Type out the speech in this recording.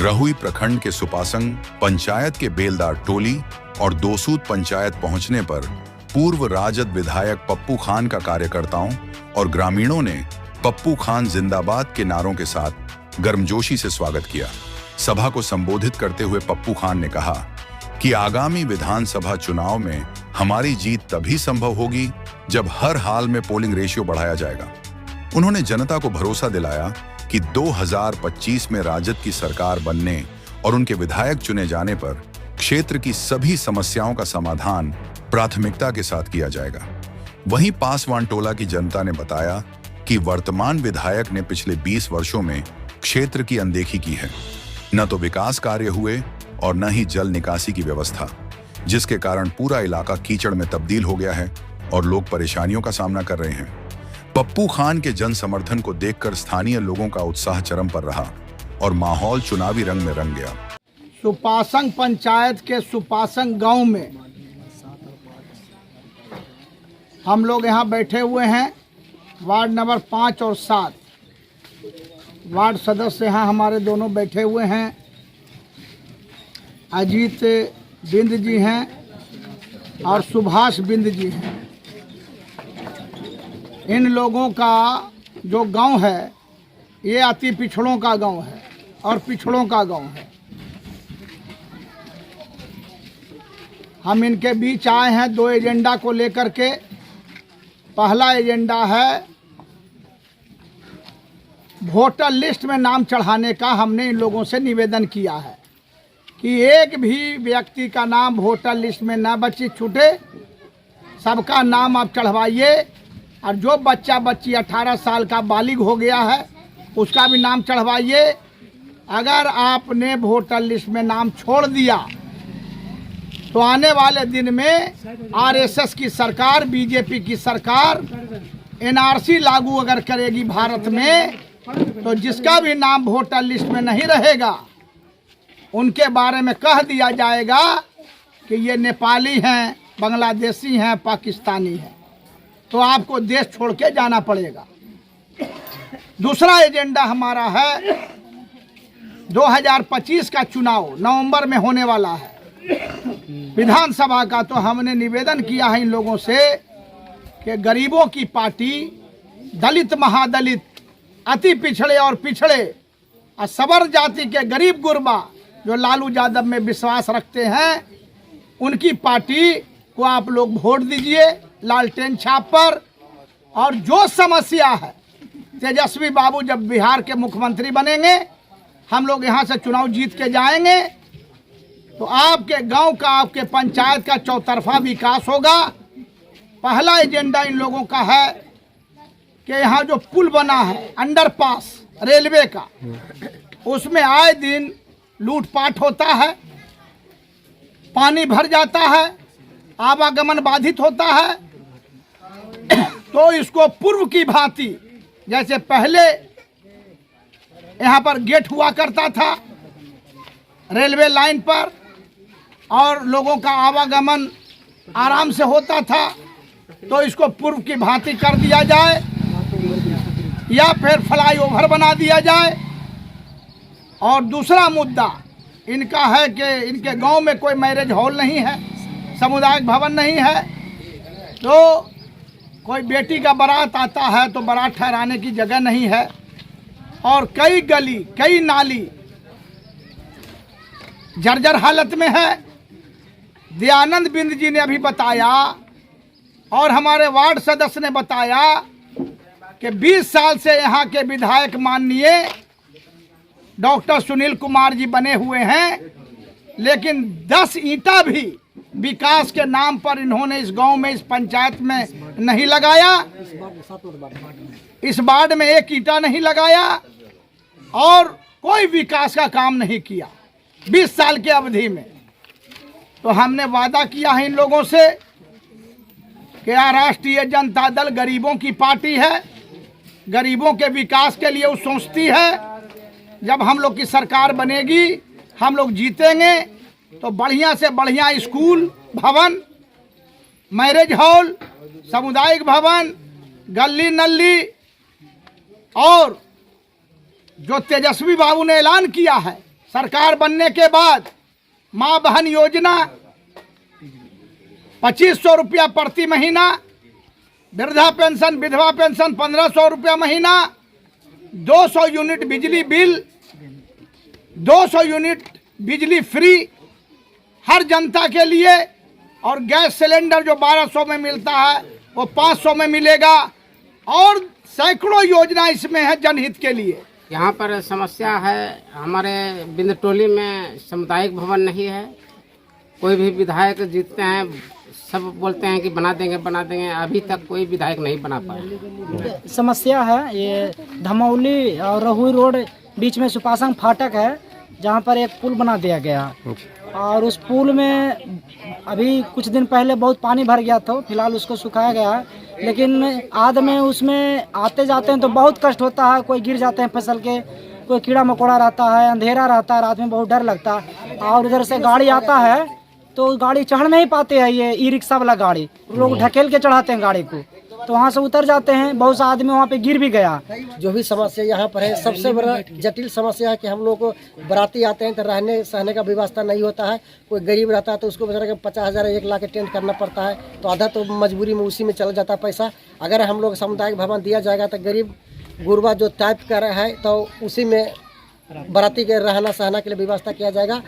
रहुई प्रखंड के सुपासंग पंचायत के बेलदार टोली और दोसूद पंचायत पहुंचने पर पूर्व राजद विधायक पप्पू खान का कार्यकर्ताओं और ग्रामीणों ने पप्पू खान जिंदाबाद के नारों के साथ गर्मजोशी से स्वागत किया। सभा को संबोधित करते हुए पप्पू खान ने कहा कि आगामी विधानसभा चुनाव में हमारी जीत तभी संभव होगी जब हर हाल में पोलिंग रेशियो बढ़ाया जाएगा। उन्होंने जनता को भरोसा दिलाया कि 2025 में राजद की सरकार बनने और उनके विधायक चुने जाने पर क्षेत्र की सभी समस्याओं का समाधान प्राथमिकता के साथ किया जाएगा। वहीं पासवान टोला की जनता ने बताया कि वर्तमान विधायक ने पिछले 20 वर्षों में क्षेत्र की अनदेखी की है। न तो विकास कार्य हुए और न ही जल निकासी की व्यवस्था, जिसके कारण पूरा इलाका कीचड़ में तब्दील हो गया है और लोग परेशानियों का सामना कर रहे हैं। पप्पू खान के जन समर्थन को देखकर स्थानीय लोगों का उत्साह चरम पर रहा और माहौल चुनावी रंग में रंग गया। सुपासंग पंचायत के सुपासंग गांव में हम लोग यहाँ बैठे हुए हैं। वार्ड नंबर 5 और 7 वार्ड सदस्य यहाँ हमारे दोनों बैठे हुए हैं। अजीत बिंद जी हैं और सुभाष बिंद जी हैं। इन लोगों का जो गांव है ये अति पिछड़ों का गांव है और पिछड़ों का गांव है। हम इनके बीच आए हैं 2 एजेंडा को लेकर के। पहला एजेंडा है वोटर लिस्ट में नाम चढ़ाने का। हमने इन लोगों से निवेदन किया है कि एक भी व्यक्ति का नाम वोटर लिस्ट में न बची छूटे, सबका नाम आप चढ़वाइए। और जो बच्चा बच्ची 18 साल का बालिग हो गया है उसका भी नाम चढ़वाइए। अगर आपने वोटर लिस्ट में नाम छोड़ दिया तो आने वाले दिन में आरएसएस की सरकार, बीजेपी की सरकार एनआरसी लागू अगर करेगी भारत में, तो जिसका भी नाम वोटर लिस्ट में नहीं रहेगा उनके बारे में कह दिया जाएगा कि ये नेपाली हैं, बांग्लादेशी हैं, पाकिस्तानी हैं, तो आपको देश छोड़ के जाना पड़ेगा। दूसरा एजेंडा हमारा है 2025 का चुनाव नवंबर में होने वाला है विधानसभा का। तो हमने निवेदन किया है इन लोगों से कि गरीबों की पार्टी, दलित, महादलित, अति पिछड़े और पिछड़े और सबर जाति के गरीब गुरबा जो लालू यादव में विश्वास रखते हैं, उनकी पार्टी को आप लोग वोट दीजिए लालटेन छाप पर। और जो समस्या है, तेजस्वी बाबू जब बिहार के मुख्यमंत्री बनेंगे, हम लोग यहाँ से चुनाव जीत के जाएंगे, तो आपके गांव का, आपके पंचायत का चौतरफा विकास होगा। पहला एजेंडा इन लोगों का है कि यहाँ जो पुल बना है अंडरपास रेलवे का, उसमें आए दिन लूटपाट होता है, पानी भर जाता है, आवागमन बाधित होता है। तो इसको पूर्व की भांति, जैसे पहले यहाँ पर गेट हुआ करता था रेलवे लाइन पर और लोगों का आवागमन आराम से होता था, तो इसको पूर्व की भांति कर दिया जाए या फिर फ्लाईओवर बना दिया जाए। और दूसरा मुद्दा इनका है कि इनके गांव में कोई मैरिज हॉल नहीं है, सामुदायिक भवन नहीं है, तो कोई बेटी का बारात आता है तो बारात ठहराने की जगह नहीं है। और कई गली, कई नाली जर्जर हालत में है। दयानंद बिंद जी ने अभी बताया और हमारे वार्ड सदस्य ने बताया कि 20 साल से यहाँ के विधायक माननीय डॉक्टर सुनील कुमार जी बने हुए हैं, लेकिन 10 ईंटा भी विकास के नाम पर इन्होंने इस गांव में, इस पंचायत में नहीं लगाया। इस वार्ड में 1 ईंटा नहीं लगाया और कोई विकास का काम नहीं किया 20 साल के अवधि में। तो हमने वादा किया है इन लोगों से कि राष्ट्रीय जनता दल गरीबों की पार्टी है, गरीबों के विकास के लिए वो सोचती है। जब हम लोग की सरकार बनेगी, हम लोग जीतेंगे, तो बढ़िया से बढ़िया स्कूल भवन, मैरिज हॉल, सामुदायिक भवन, गली नल्ली और जो तेजस्वी बाबू ने ऐलान किया है सरकार बनने के बाद माँ बहन योजना 2500 रुपया प्रति महीना, वृद्धा पेंशन विधवा पेंशन 1500 रुपया महीना, 200 यूनिट बिजली बिल, 200 यूनिट बिजली फ्री हर जनता के लिए, और गैस सिलेंडर जो 1200 में मिलता है वो 500 में मिलेगा, और सैकड़ों योजना इसमें है जनहित के लिए। यहाँ पर समस्या है, हमारे बिंदटोली में सामुदायिक भवन नहीं है। कोई भी विधायक जीतते हैं सब बोलते हैं कि बना देंगे, अभी तक कोई विधायक नहीं बना पाया। समस्या है ये धमौली और रहुई रोड बीच में सुपासंग फाटक है, जहाँ पर एक पुल बना दिया गया, और उस पुल में अभी कुछ दिन पहले बहुत पानी भर गया था, फिलहाल उसको सुखाया गया है, लेकिन आध में उसमें आते जाते हैं तो बहुत कष्ट होता है। कोई गिर जाते हैं फिसल के, कोई कीड़ा मकोड़ा रहता है, अंधेरा रहता है, रात में बहुत डर लगता है, और उधर से गाड़ी आता है तो गाड़ी चढ़ नहीं पाते हैं, ये ई रिक्शा वाला गाड़ी लोग ढकेल के चढ़ाते हैं गाड़ी को, तो वहाँ से उतर जाते हैं, बहुत सा आदमी वहाँ पे गिर भी गया। जो भी समस्या यहाँ पर है, सबसे बड़ा जटिल समस्या है कि हम लोग को बराती आते हैं तो रहने सहने का व्यवस्था नहीं होता है। कोई गरीब रहता है तो उसको बेचारा 50,000 1 लाख टेंट करना पड़ता है, तो आधा तो मजबूरी में उसी में चला जाता है पैसा। अगर हम लोग सामुदायिक भवन दिया जाएगा तो गरीब गुरबा जो टाइप कर रहा है तो उसी में बराती के रहना सहना के लिए व्यवस्था किया जाएगा।